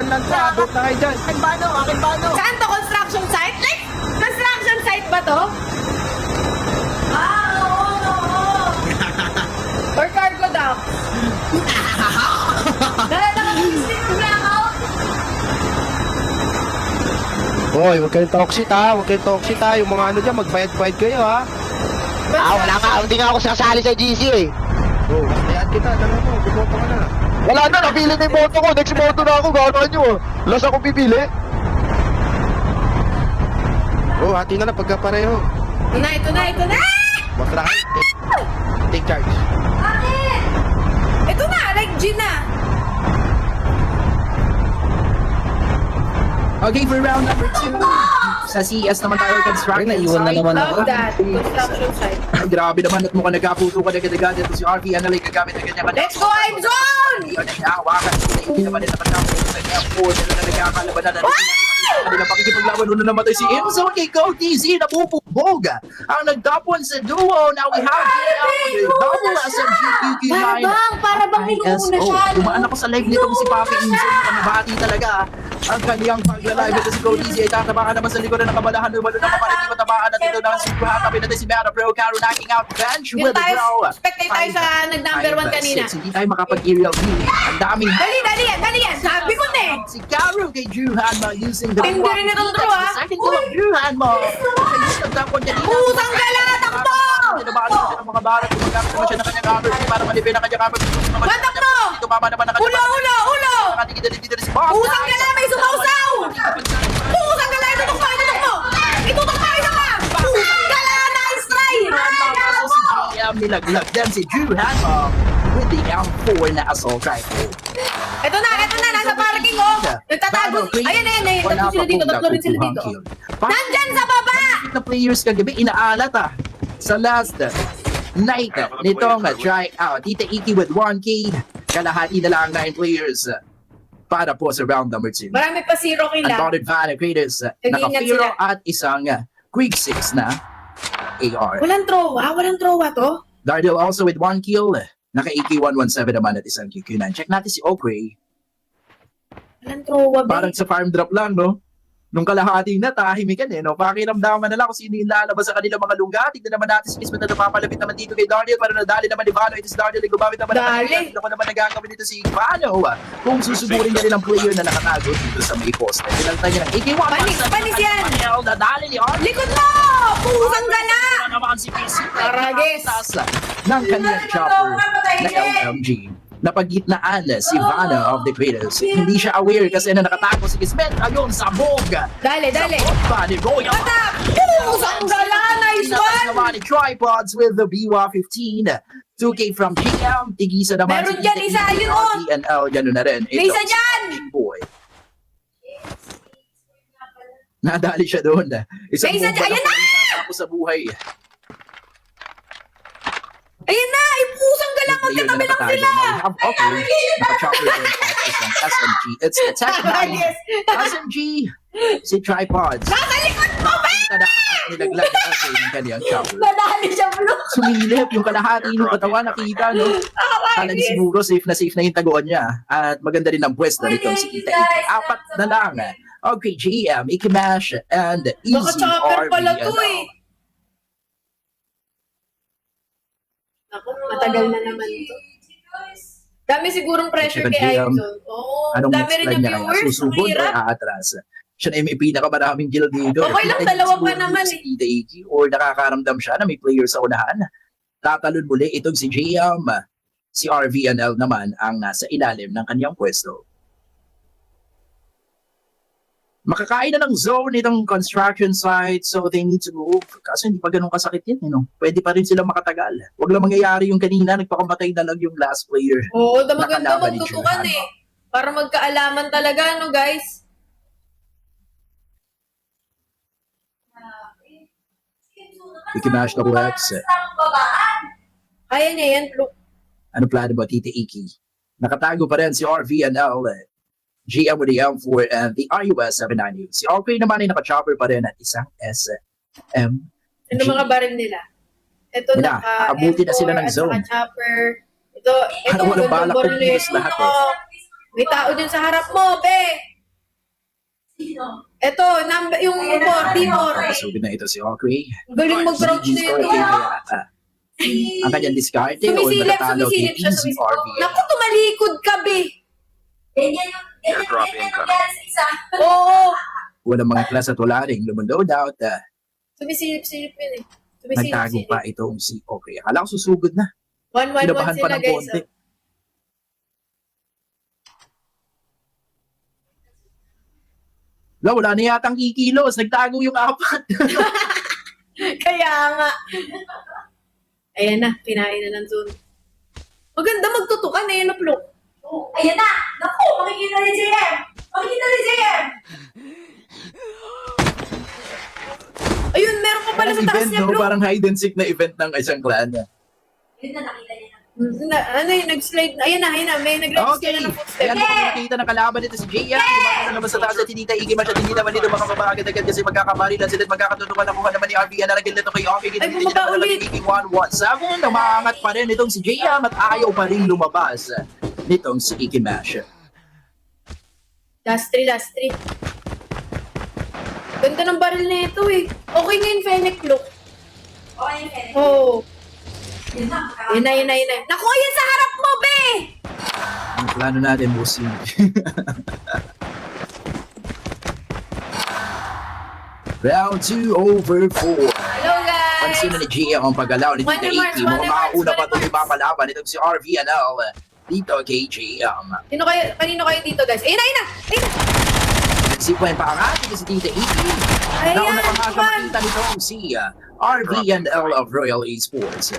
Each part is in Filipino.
Akin lang to, abot na kayo dyan. Akin bano. Saan to? Construction site? Like, construction site ba to? Oo. Or cargo dock? Dala na mag-isip ng blackout? Hoy, huwag kayong toxic ha. Huwag kayong toxic ha. Yung mga ano dyan, mag-fight kayo ha. Wala nga, hindi nga ako sasali sa GC eh. Oh, layan kita. Dala mo, bumoto ka na. Wala na, napili na yung boto ko. Next boto na ako, gano'n nyo. Las ako pipili. Oh, hati na lang pagkapareho. Ito na! Boss Rahay, take charge. Bakit? Ito na, like G na. Okay, for round number 2. Sa CS naman tayo construction Naiwan na site. naman ako. Love that. Construction site. Ay, grabe naman at mukhang nagkaputo ka agad-agad. Ito si RV Analay gagamit ng kanya. Let's go, I'm zone! Yan ay naawakan. Hindi naman nila pagkaputo sa kanya. Four nila na nagkakalabanan. Kanilang pakikipaglaban na namatay si Imzo kay Cody Z na pupubog. Ang nag-top 1 sa duo. Now we have the double SMG QQ9. Para bang inuuna siya, no? Dumaan ako sa live nito si Papi Imzo. Pamabati talaga. Ang kaniyang paglalive ito si Cody Z ay tatamaan naman sa likod na nakabalahan. Lumalo na kapalit tamaan at ito na si Katabi natin si Mara Pro Caro knocking out bench Yung with the tayo, draw. spectate tayo sa nag-number 1 kanina. Hindi tayo makapag-aerial view. Ang daming Dali yan. Sabi ko na eh. si Caro kay Drew Hanma using the Tindi rin itong draw, ah. second goal of Drew Hanma. Ayos na tapon kanina. Pusang gala, takbo! Tinabakan siya ng mga barat. Tumagamit naman siya ng kanyang cover para malipin ang kanyang cover. Batak mo! Tumama naman ang Ulo! Nakatingin dito si Boss. Pusang gala, may sumausaw! Pusang gala, itutok mo! Itutok mo, isa pa! Pusang gala, nice try! Si GM nilaglag din si Drew Hanma with the M4 na assault rifle. Ito na, nasa parking oh! Nagtatago! Ayan, tatlo rin sila dito. Nandyan sa baba! Na players kagabi, inaalat sa last night nitong try out. Tita Iki with 1K, kalahati na lang 9 players para po sa round number 2. Marami pa si Rocky lang. Unbounded fan and creators, naka-Firo at isang Quick 6 na AR. Walang trowa to? Dardil also with 1 kill, naka-AK-117 naman at isang QQ9. Check natin si Okray. Walang trowa, ba? Parang sa farm drop lang, no? Nung kalahati na, tahimikan no? Pakiramdaman na lang kung sino yung lalabas sa kanilang mga lugar. Tignan naman natin si Kismet na napapalapit naman dito kay Dardil. Para nadali naman ni Vano. Ito si Dardil, gumamit naman Dali. Ito ko naman nagagawin dito si Vano. Kung susuburin niya rin ang player na nakatago dito sa may post. Pinalta niya ng AK-1. Panis yan! Nadali ni Arnold. Likod mo! Pusang gala! Naman si PC. Taragis. Ng kanyang chopper na LMG. Napagitnaan si Vanna of the Creators. Hindi siya aware kasi na nakatago si Kismet. Ayun, sabog. Dali. Sabog ni Royal. Patap! Pusang gala! Nice Inatas one! naman ni Tripods with the BWA-15. 2K from GM. Tigisa naman Meron dyan, isa, yun, oh. DNL. Ganun na rin. May isa dyan! Boy. Nadali siya doon. Isang May isa bomba dyan, ayan na! Tapos sa buhay. Ayun na! Ay, pusang gala! Magkatabi lang sila! Naka-chopper din at isang SMG. It's the Tech 9 SMG. Si Tripods. Nasa likod mo, ba? Tada at nilaglag natin ng kanyang chopper. Nadali siya, bro! Sumilip yung kalahati ng katawan, nakita, no? Kala niya siguro safe na yung taguan niya. At maganda rin ang pwesto nito si Tita Iki. Apat na lang. Okay, GM, Ikimash, and Easy Naka-chopper pala to RBNL. eh. Ako, matagal na naman to. Dami sigurong pressure kay GM. Aizon. Oo, Anong dami next rin line yung niya kaya? viewers. Ang Susubod o hirap. aatras? Siya na yung may pinakamaraming kill dito. Okay lang, Kita niya dalawa pa siguro naman Si Tita Iki or nakakaramdam siya na may player sa unahan. Tatalon muli itong si JM. Si RVNL naman ang nasa ilalim ng kanyang pwesto. Makakain na ng zone itong construction site, so they need to move. Kaso hindi pa ganun kasakit yan, no? Pwede pa rin sila makatagal. Huwag lang mangyayari yung kanina, nagpakamatay na lang yung last player. Oo, maganda Nakalaban ni magtutukan Juhan. eh. Para magkaalaman talaga, no guys? Ikimash na Rex. Kaya niya yan, look. Ano plano ba, Tita Iki? Nakatago pa rin si RVNL, GM with the M4 and the RUS 790. Si RP naman ay naka-chopper pa rin at isang SM. Ano mga baril nila? Ito Wala, abuti na sila ng zone. Chopper. Ito, Parang walang balak baril kumilos nito. lahat, May tao dun sa harap mo, be! Eto, number, yung 4, D4. Masugid na ito si Hawkeye. Galing mag-crouch na ito. Ang kanyang diskarte o Sumisilip matatalo kay siya. Easy RV. Naku, tumalikod ka, be. Airdrop incoming. Oo. Walang mga class at wala rin lumaload out. Sumisilip-silip yun eh. Nagtago Sumisilip-silip. pa itong si Hawkeye. Akala ko susugod na. 1-1-1 Kinabahan pa sila, ng guys. konti. Wala na yatang kikilos. Nagtago yung apat. Kaya nga. Ayan na, kinain na ng zone. Maganda magtutukan eh, no, Plok? Ayan na! Naku! Makikita ni JM! Makikita ni JM! Ayun, meron pa pala Parang sa taas event, niya, no? Plok. Parang hide and seek na event ng isang clan. Yun na, nakita niya na. Ano yun, nag-slide. Ayun na, may nag-register Okay. na ng footstep. Ayan mo kung nakita ng kalaban nito si Jaya. Gumana na naman sa taas at hindi taigi masyad. Hindi naman dito makababa agad-agad kasi magkakamari lang sila at magkakatutukan. Nakuha naman ni RV. Yan naragil nito kay Oki. Ay, Hindi bumaba naman ulit. nagiging 1-1-7. Umaangat pa rin itong si Jaya at ayaw pa rin lumabas nitong si Ikimash. Last 3. Ganda ng baril na ito eh. Okay nga yung Fennec, Plok. Okay, okay. Oo. Yun na. Yun na. Naku, ayan sa harap mo, be! Ang plano natin, bossing. Round 2 over 4. Hello, guys! Pansin na ni Gia ang pag-alaw ni Tita Wonder Mars, Iki. Mukhang Wonder Mars, makauna pa Wonder itong Mars. ipapalaban itong si RVNL dito kay GM. Kanino kayo dito, guys? Ayun na! Nagsipuan pa ang ating si Tita Iki. Ayan, Nauna pa nga siya man. makita nitong si RVNL of Royal Esports.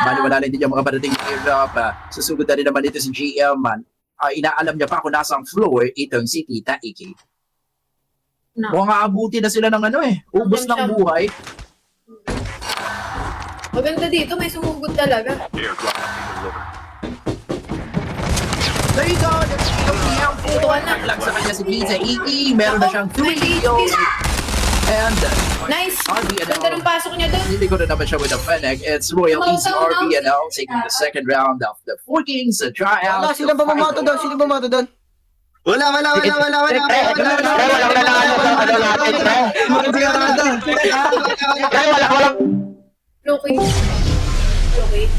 Maniwala din yung mga parating hirap. Susugod na rin naman dito si GM. Inaalam niya pa kung nasang floor itong si Tita Iki. No. Mukhang aabuti na sila ng ubos ng Siyam-siyam. buhay. Maganda dito, may sumugod talaga. Airdrop delivered. There you go! That's GM. Tutukan na. Naglag sa kanya si Tita Iki. Meron na siyang 3 kills. And Nice! RVNL. Ganda ng pasok niya doon. Hindi ko na naman siya with a Fennec. It's Royal Easy RVNL taking the second round of the 4 Kings tryout. Wala, sila bumato doon? Sino bumato doon? Wala. Walang Okay. Okay.